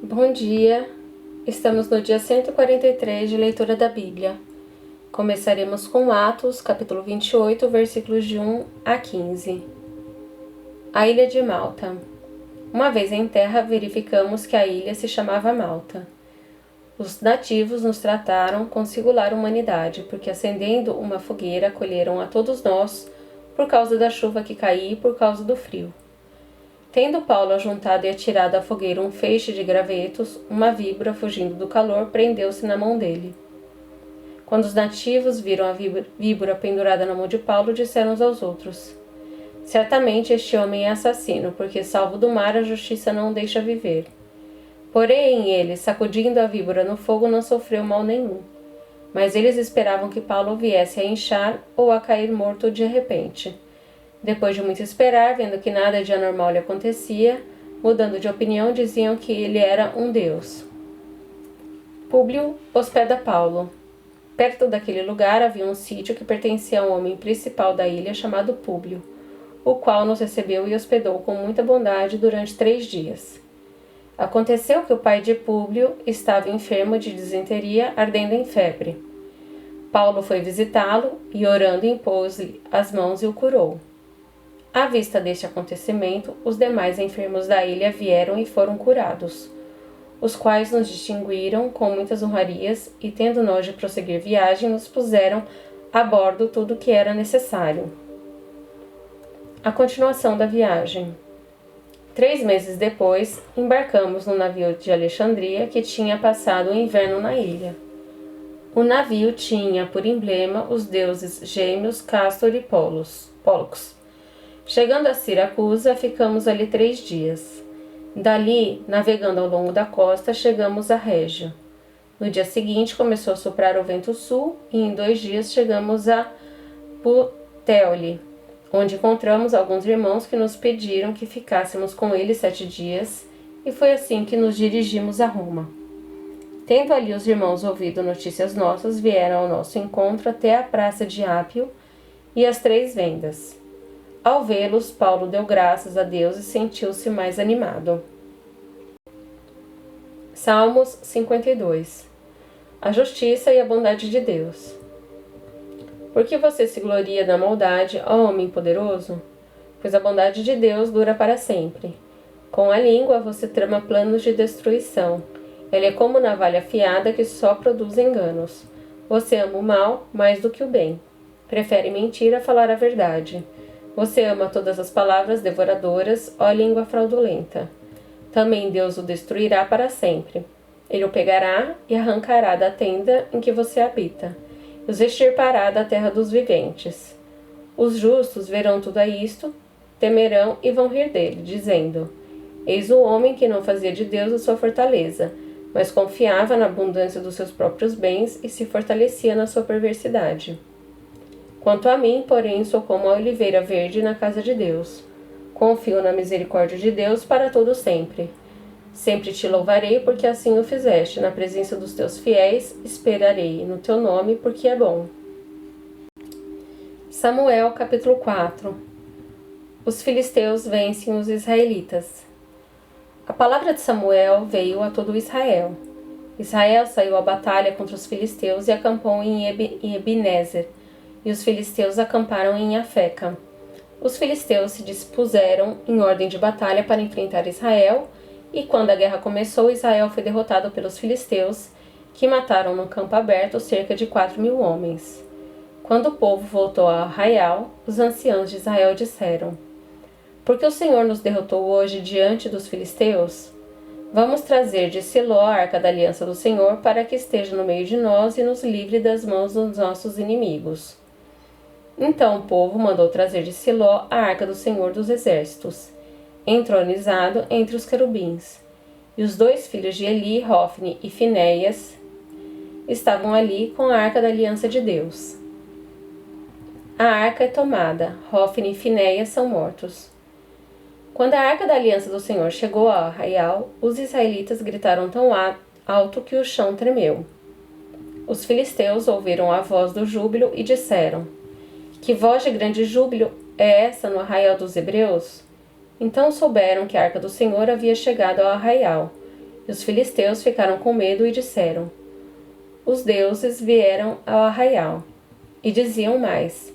Bom dia, estamos no dia 143 de leitura da Bíblia. Começaremos com Atos, capítulo 28, versículos de 1 a 15. A ilha de Malta. Uma vez em terra, verificamos que a ilha se chamava Malta. Os nativos nos trataram com singular humanidade, porque acendendo uma fogueira, acolheram a todos nós, por causa da chuva que caía e por causa do frio. Tendo Paulo ajuntado e atirado à fogueira um feixe de gravetos, uma víbora, fugindo do calor, prendeu-se na mão dele. Quando os nativos viram a víbora pendurada na mão de Paulo, disseram uns aos outros: Certamente este homem é assassino, porque salvo do mar a justiça não o deixa viver. Porém ele, sacudindo a víbora no fogo, não sofreu mal nenhum. Mas eles esperavam que Paulo viesse a inchar ou a cair morto de repente. Depois de muito esperar, vendo que nada de anormal lhe acontecia, mudando de opinião, diziam que ele era um deus. Públio hospeda Paulo. Perto daquele lugar havia um sítio que pertencia a um homem principal da ilha chamado Públio, o qual nos recebeu e hospedou com muita bondade durante 3 dias. Aconteceu que o pai de Públio estava enfermo de disenteria, ardendo em febre. Paulo foi visitá-lo e, orando, impôs-lhe as mãos e o curou. À vista deste acontecimento, os demais enfermos da ilha vieram e foram curados, os quais nos distinguiram com muitas honrarias e, tendo nós de prosseguir viagem, nos puseram a bordo tudo o que era necessário. A continuação da viagem. 3 meses depois, embarcamos no navio de Alexandria, que tinha passado o inverno na ilha. O navio tinha por emblema os deuses gêmeos Castor e Pólux. Chegando a Siracusa, ficamos ali 3 dias. Dali, navegando ao longo da costa, chegamos a Régio. No dia seguinte, começou a soprar o vento sul e em 2 dias chegamos a Puteoli, onde encontramos alguns irmãos que nos pediram que ficássemos com eles 7 dias, e foi assim que nos dirigimos a Roma. Tendo ali os irmãos ouvido notícias nossas, vieram ao nosso encontro até a praça de Ápio e as 3 vendas. Ao vê-los, Paulo deu graças a Deus e sentiu-se mais animado. Salmos 52. A justiça e a bondade de Deus. Por que você se gloria na maldade, ó homem poderoso? Pois a bondade de Deus dura para sempre. Com a língua você trama planos de destruição. Ela é como navalha afiada que só produz enganos. Você ama o mal mais do que o bem. Prefere mentir a falar a verdade. Você ama todas as palavras devoradoras, ó língua fraudulenta. Também Deus o destruirá para sempre. Ele o pegará e arrancará da tenda em que você habita, e os extirpará da terra dos viventes. Os justos verão tudo isto, temerão e vão rir dele, dizendo: Eis o homem que não fazia de Deus a sua fortaleza, mas confiava na abundância dos seus próprios bens e se fortalecia na sua perversidade. Quanto a mim, porém, sou como a oliveira verde na casa de Deus. Confio na misericórdia de Deus para todo sempre. Sempre te louvarei, porque assim o fizeste. Na presença dos teus fiéis, esperarei no teu nome, porque é bom. Samuel, capítulo 4. Os filisteus vencem os israelitas. A palavra de Samuel veio a todo Israel. Israel saiu à batalha contra os filisteus e acampou em Ebenezer, e os filisteus acamparam em Afeca. Os filisteus se dispuseram em ordem de batalha para enfrentar Israel, e quando a guerra começou, Israel foi derrotado pelos filisteus, que mataram no campo aberto cerca de 4.000 homens. Quando o povo voltou ao arraial, os anciãos de Israel disseram: Por que o Senhor nos derrotou hoje diante dos filisteus? Vamos trazer de Siló a arca da aliança do Senhor, para que esteja no meio de nós e nos livre das mãos dos nossos inimigos. Então o povo mandou trazer de Siló a arca do Senhor dos Exércitos, entronizado entre os querubins. E os 2 filhos de Eli, Hofni e Finéias, estavam ali com a arca da aliança de Deus. A arca é tomada, Hofni e Finéias são mortos. Quando a arca da aliança do Senhor chegou ao arraial, os israelitas gritaram tão alto que o chão tremeu. Os filisteus ouviram a voz do júbilo e disseram: Que voz de grande júbilo é essa no arraial dos hebreus? Então souberam que a arca do Senhor havia chegado ao arraial, E os filisteus ficaram com medo e disseram: os deuses vieram ao arraial. E diziam mais: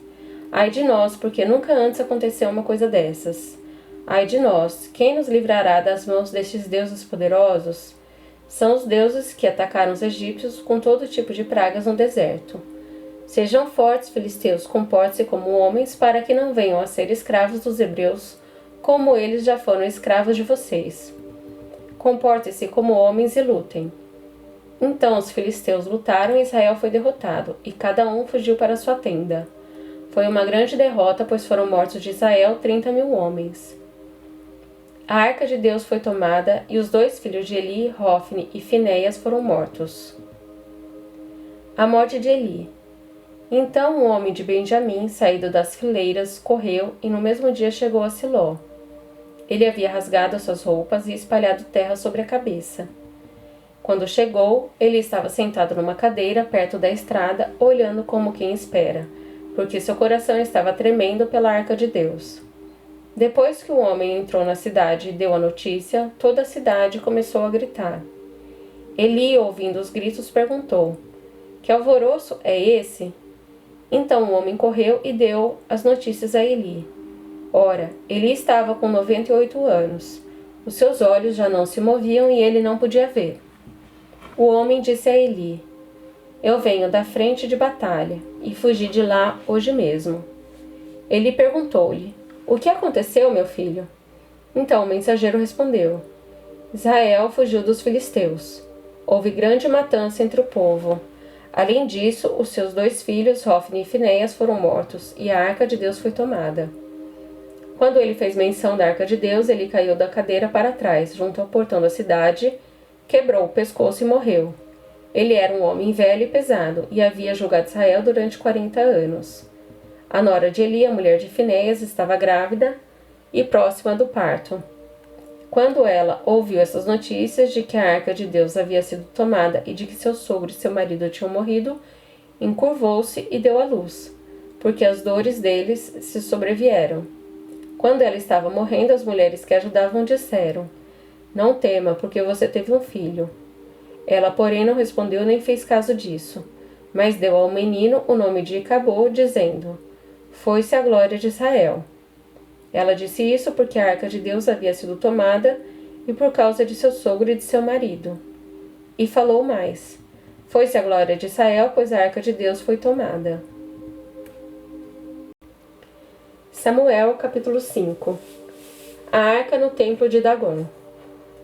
ai de nós, porque nunca antes aconteceu uma coisa dessas. Ai de nós, quem nos livrará das mãos destes deuses poderosos? São os deuses que atacaram os egípcios com todo tipo de pragas no deserto. Sejam fortes, filisteus, comportem-se como homens, para que não venham a ser escravos dos hebreus, como eles já foram escravos de vocês. Comportem-se como homens e lutem. Então os filisteus lutaram e Israel foi derrotado, e cada um fugiu para sua tenda. Foi uma grande derrota, pois foram mortos de Israel 30.000 homens. A arca de Deus foi tomada, e os 2 filhos de Eli, Hofni e Finéias, foram mortos. A morte de Eli. Então um homem de Benjamim, saído das fileiras, correu e no mesmo dia chegou a Siló. Ele havia rasgado as suas roupas e espalhado terra sobre a cabeça. Quando chegou, ele estava sentado numa cadeira perto da estrada, olhando como quem espera, porque seu coração estava tremendo pela arca de Deus. Depois que o homem entrou na cidade e deu a notícia, toda a cidade começou a gritar. Eli, ouvindo os gritos, perguntou: que alvoroço é esse? Então o homem correu e deu as notícias a Eli. Ora, Eli estava com 98 anos. Os seus olhos já não se moviam e ele não podia ver. O homem disse a Eli: eu venho da frente de batalha e fugi de lá hoje mesmo. Eli perguntou-lhe: o que aconteceu, meu filho? Então o mensageiro respondeu: Israel fugiu dos filisteus. Houve grande matança entre o povo. Além disso, os seus 2 filhos, Hofni e Finéias, foram mortos, e a arca de Deus foi tomada. Quando ele fez menção da arca de Deus, ele caiu da cadeira para trás, junto ao portão da cidade, quebrou o pescoço e morreu. Ele era um homem velho e pesado, e havia julgado Israel durante 40 anos. A nora de Eli, a mulher de Finéias, estava grávida e próxima do parto. Quando ela ouviu essas notícias de que a arca de Deus havia sido tomada e de que seu sogro e seu marido tinham morrido, encurvou-se e deu à luz, porque as dores deles se sobrevieram. Quando ela estava morrendo, as mulheres que a ajudavam disseram: não tema, porque você teve um filho. Ela, porém, não respondeu nem fez caso disso, mas deu ao menino o nome de Icabô, dizendo: foi-se a glória de Israel. Ela disse isso porque a arca de Deus havia sido tomada e por causa de seu sogro e de seu marido. E falou mais: foi-se a glória de Israel, pois a arca de Deus foi tomada. Samuel, capítulo 5. A arca no templo de Dagom.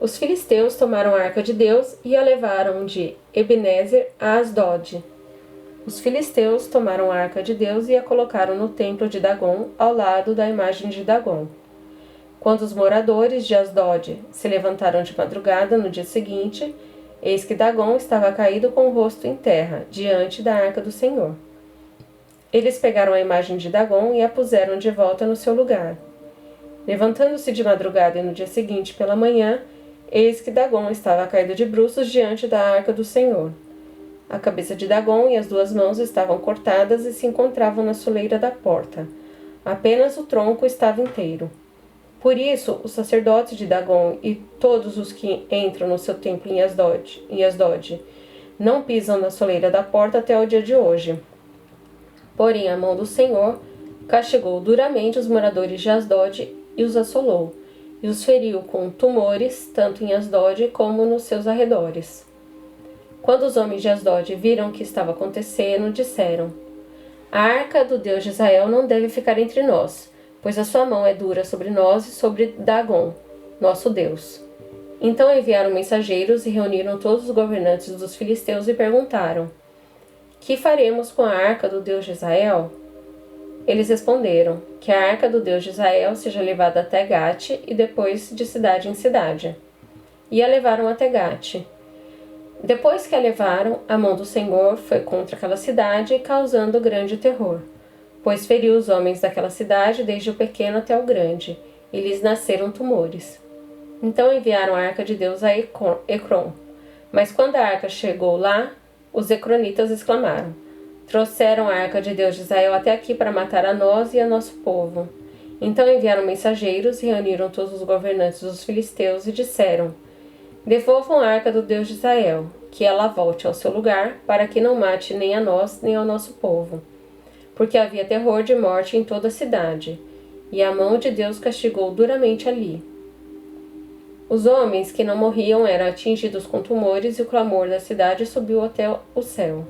Os filisteus tomaram a arca de Deus e a levaram de Ebenezer a Asdod. Os filisteus tomaram a arca de Deus e a colocaram no templo de Dagom, ao lado da imagem de Dagom. Quando os moradores de Asdod se levantaram de madrugada no dia seguinte, eis que Dagom estava caído com o rosto em terra, diante da arca do Senhor. Eles pegaram a imagem de Dagom e a puseram de volta no seu lugar. Levantando-se de madrugada e no dia seguinte pela manhã, eis que Dagom estava caído de bruços diante da arca do Senhor. A cabeça de Dagom e as 2 mãos estavam cortadas e se encontravam na soleira da porta. Apenas o tronco estava inteiro. Por isso, os sacerdotes de Dagom e todos os que entram no seu templo em Asdod não pisam na soleira da porta até o dia de hoje. Porém, a mão do Senhor castigou duramente os moradores de Asdod e os assolou, e os feriu com tumores, tanto em Asdod como nos seus arredores. Quando os homens de Asdod viram o que estava acontecendo, disseram: a arca do Deus de Israel não deve ficar entre nós, pois a sua mão é dura sobre nós e sobre Dagom, nosso Deus. Então enviaram mensageiros e reuniram todos os governantes dos filisteus e perguntaram: que faremos com a arca do Deus de Israel? Eles responderam: que a arca do Deus de Israel seja levada até Gate e depois de cidade em cidade. E a levaram até Gate. Depois que a levaram, a mão do Senhor foi contra aquela cidade, causando grande terror, pois feriu os homens daquela cidade, desde o pequeno até o grande, e lhes nasceram tumores. Então enviaram a arca de Deus a Ecrom. Mas quando a arca chegou lá, os ecronitas exclamaram: trouxeram a arca de Deus de Israel até aqui para matar a nós e a nosso povo. Então enviaram mensageiros e reuniram todos os governantes dos filisteus e disseram: Devolvam a arca do Deus de Israel, que ela volte ao seu lugar, para que não mate nem a nós, nem ao nosso povo. Porque havia terror de morte em toda a cidade, e a mão de Deus castigou duramente ali. Os homens que não morriam eram atingidos com tumores, e o clamor da cidade subiu até o céu.